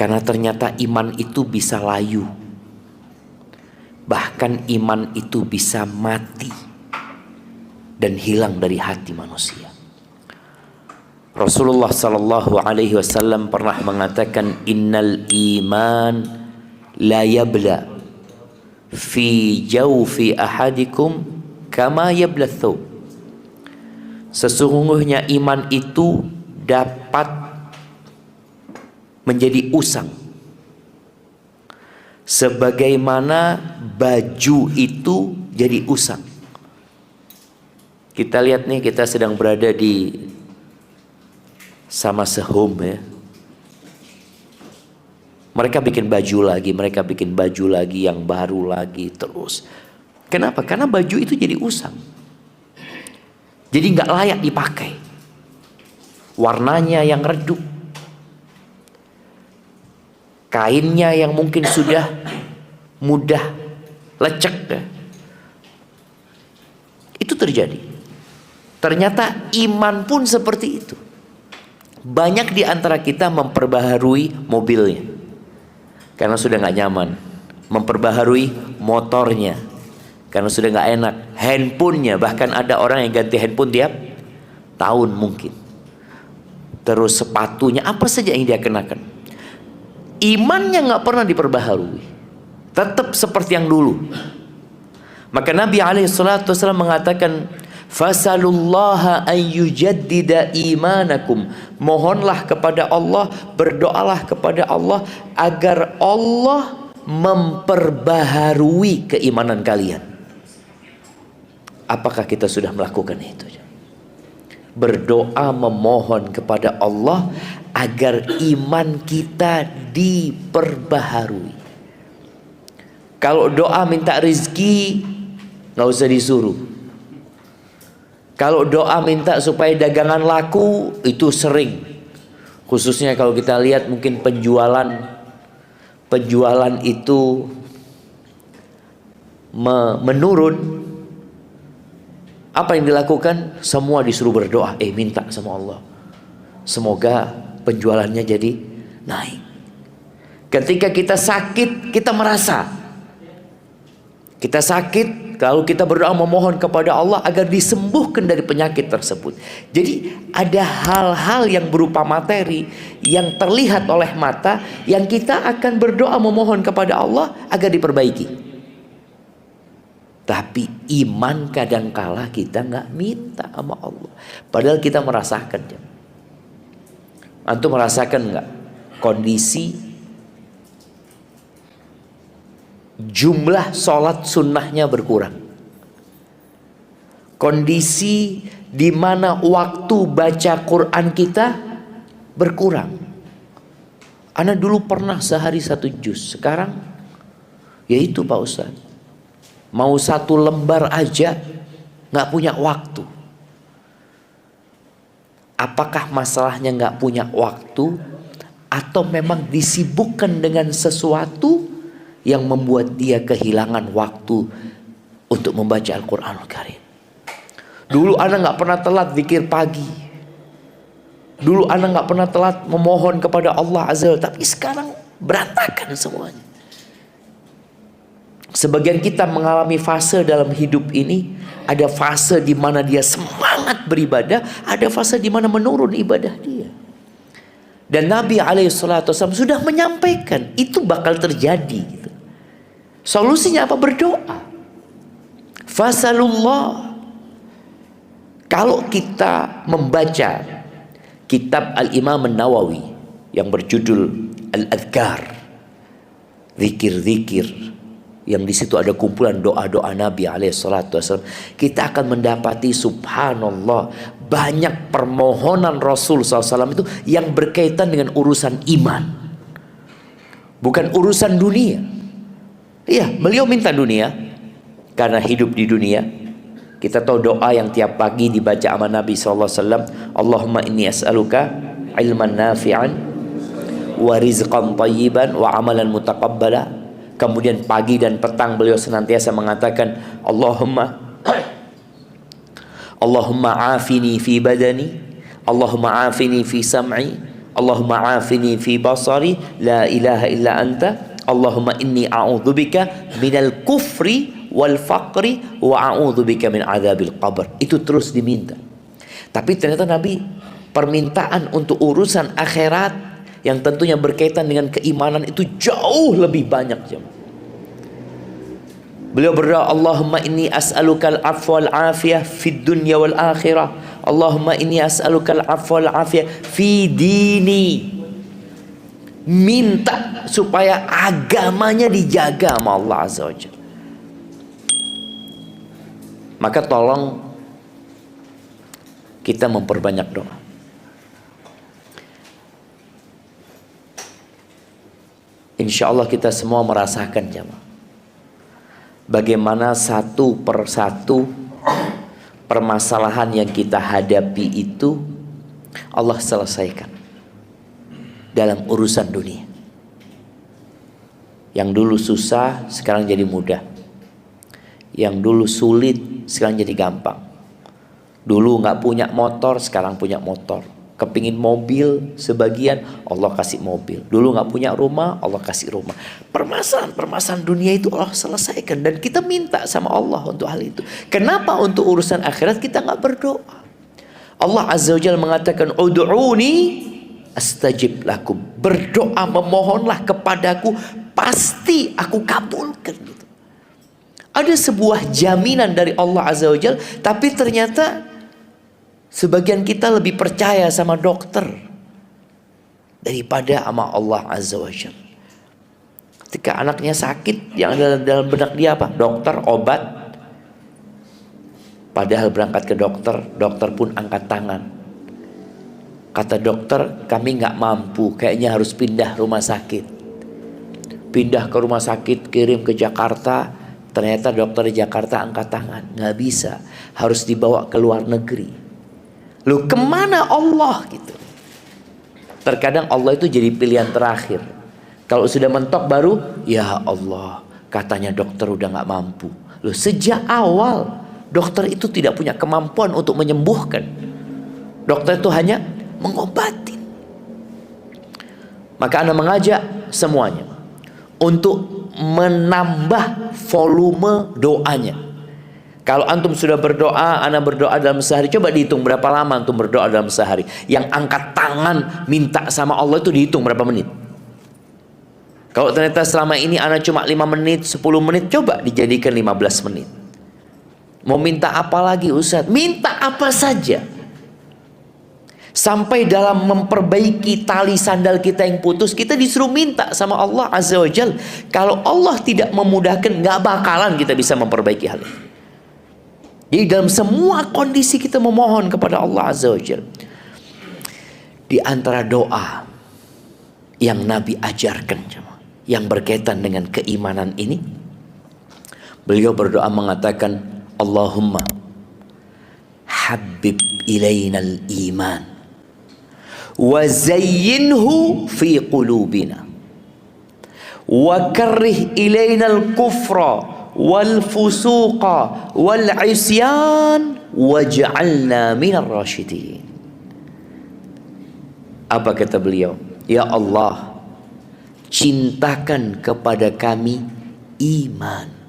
Karena ternyata iman itu bisa layu. Bahkan iman itu bisa mati dan hilang dari hati manusia. Rasulullah sallallahu alaihi wasallam pernah mengatakan, innal iman la yabla fi jawfi ahadikum kama yabla thawb. Sesungguhnya iman itu dapat menjadi usang sebagaimana baju itu jadi usang. Kita lihat nih, kita sedang berada di sama sehome ya. Mereka bikin baju lagi yang baru lagi terus. Kenapa? Karena baju itu jadi usang. Jadi nggak layak dipakai. Warnanya yang redup, kainnya yang mungkin sudah mudah lecek ya. Itu terjadi. Ternyata iman pun seperti itu. Banyak di antara kita memperbaharui mobilnya karena sudah nggak nyaman, memperbaharui motornya karena sudah nggak enak, handphonenya, bahkan ada orang yang ganti handphone tiap tahun mungkin. Terus sepatunya, apa saja yang dia kenakan. Imannya nggak pernah diperbaharui, tetap seperti yang dulu. Maka Nabi SAW mengatakan, fasalullaha an yujaddida imanakum. Mohonlah kepada Allah, berdoalah kepada Allah agar Allah memperbaharui keimanan kalian. Apakah kita sudah melakukan itu? Berdoa memohon kepada Allah agar iman kita diperbaharui. Kalau doa minta rezeki, nggak usah disuruh. Kalau doa minta supaya dagangan laku, itu sering. Khususnya kalau kita lihat mungkin penjualan itu menurun. Apa yang dilakukan? Semua disuruh berdoa, minta sama Allah, semoga penjualannya jadi naik. Ketika kita sakit, kita merasa kita sakit, kalau kita berdoa memohon kepada Allah agar disembuhkan dari penyakit tersebut. Jadi ada hal-hal yang berupa materi yang terlihat oleh mata, yang kita akan berdoa memohon kepada Allah agar diperbaiki. Tapi iman kadangkala kita nggak minta sama Allah, padahal kita merasakan. Antum merasakan nggak kondisi jumlah sholat sunnahnya berkurang, kondisi di mana waktu baca Quran kita berkurang. Ana dulu pernah sehari 1 juz, sekarang yaitu Pak Ustaz, mau 1 lembar aja nggak punya waktu. Apakah masalahnya nggak punya waktu, atau memang disibukkan dengan sesuatu yang membuat dia kehilangan waktu untuk membaca Al-Quranul Karim? Dulu ana nggak pernah telat zikir pagi. Dulu ana nggak pernah telat memohon kepada Allah Azza wa Jalla. Tapi sekarang berantakan semuanya. Sebagian kita mengalami fase dalam hidup ini, ada fase di mana dia semangat beribadah, ada fase di mana menurun ibadah dia. Dan Nabi SAW sudah menyampaikan itu bakal terjadi gitu. Solusinya apa? Berdoa. Fasalullah. Kalau kita membaca kitab Al-Imam An-Nawawi yang berjudul Al-Adhkar, zikir-zikir, yang di situ ada kumpulan doa-doa Nabi SAW, kita akan mendapati subhanallah banyak permohonan Rasul SAW itu yang berkaitan dengan urusan iman, bukan urusan dunia. Iya, beliau minta dunia karena hidup di dunia. Kita tahu doa yang tiap pagi dibaca sama Nabi SAW, Allahumma inni as'aluka ilman nafi'an wa rizqan tayyiban wa amalan mutaqabbala. Kemudian pagi dan petang beliau senantiasa mengatakan, Allahumma afini fi badani, Allahumma afini fi sam'i, Allahumma afini fi basari la ilaha illa anta Allahumma inni a'udzubika minal kufri wal faqri wa a'udzubika min adzabil qabr. Itu terus diminta. Tapi ternyata Nabi permintaan untuk urusan akhirat yang tentunya berkaitan dengan keimanan itu jauh lebih banyak, jemaah. Beliau berdoa, Allahumma inni as'alukal afwa wal afiyah fid dunya wal akhirah. Allahumma inni as'alukal afwa wal afiyah fi dini. Minta supaya agamanya dijaga sama Allah Azza wa Jalla. Maka tolong kita memperbanyak doa. Insya Allah kita semua merasakan, jemaah, bagaimana satu persatu permasalahan yang kita hadapi itu Allah selesaikan dalam urusan dunia. Yang dulu susah sekarang jadi mudah. Yang dulu sulit sekarang jadi gampang. Dulu nggak punya motor, sekarang punya motor. Kepingin mobil sebagian, Allah kasih mobil. Dulu nggak punya rumah, Allah kasih rumah. Permasalahan dunia itu Allah selesaikan, dan kita minta sama Allah untuk hal itu. Kenapa untuk urusan akhirat kita nggak berdoa? Allah Azza wa Jalla mengatakan, ud'uni astajib lakum. Berdoa, memohonlah kepadaku, pasti aku kabulkan. Gitu. Ada sebuah jaminan dari Allah Azza wa Jalla, tapi ternyata sebagian kita lebih percaya sama dokter daripada sama Allah Azza wa Jalla. Ketika anaknya sakit, yang ada dalam benak dia apa? Dokter, obat. Padahal berangkat ke dokter, dokter pun angkat tangan. Kata dokter, kami nggak mampu, kayaknya harus pindah rumah sakit. Pindah ke rumah sakit, kirim ke Jakarta. Ternyata dokter di Jakarta angkat tangan, nggak bisa, harus dibawa ke luar negeri. Lu kemana Allah gitu? Terkadang Allah itu jadi pilihan terakhir. Kalau sudah mentok baru, ya Allah, katanya dokter udah nggak mampu. Lu sejak awal dokter itu tidak punya kemampuan untuk menyembuhkan. Dokter itu hanya mengobati. Maka Anda mengajak semuanya untuk menambah volume doanya. Kalau antum sudah berdoa, Anda berdoa dalam sehari, coba dihitung berapa lama antum berdoa dalam sehari. Yang angkat tangan minta sama Allah itu dihitung berapa menit. Kalau ternyata selama ini Anda cuma 5 menit, 10 menit, coba dijadikan 15 menit. Mau minta apa lagi Ustaz? Minta apa saja. Sampai dalam memperbaiki tali sandal kita yang putus, kita disuruh minta sama Allah Azza wa Jalla. Kalau Allah tidak memudahkan, nggak bakalan kita bisa memperbaiki hal itu. Jadi dalam semua kondisi kita memohon kepada Allah Azza wa Jalla. Di antara doa yang Nabi ajarkan, yang berkaitan dengan keimanan ini, beliau berdoa mengatakan, Allahumma habib ilainal iman wa zayyinhu fi qulubina wa karrih ilainal kufra wal fusuqa wal isyan waj'alna minar rasyidin. Apa kata beliau? Ya Allah, cintakan kepada kami iman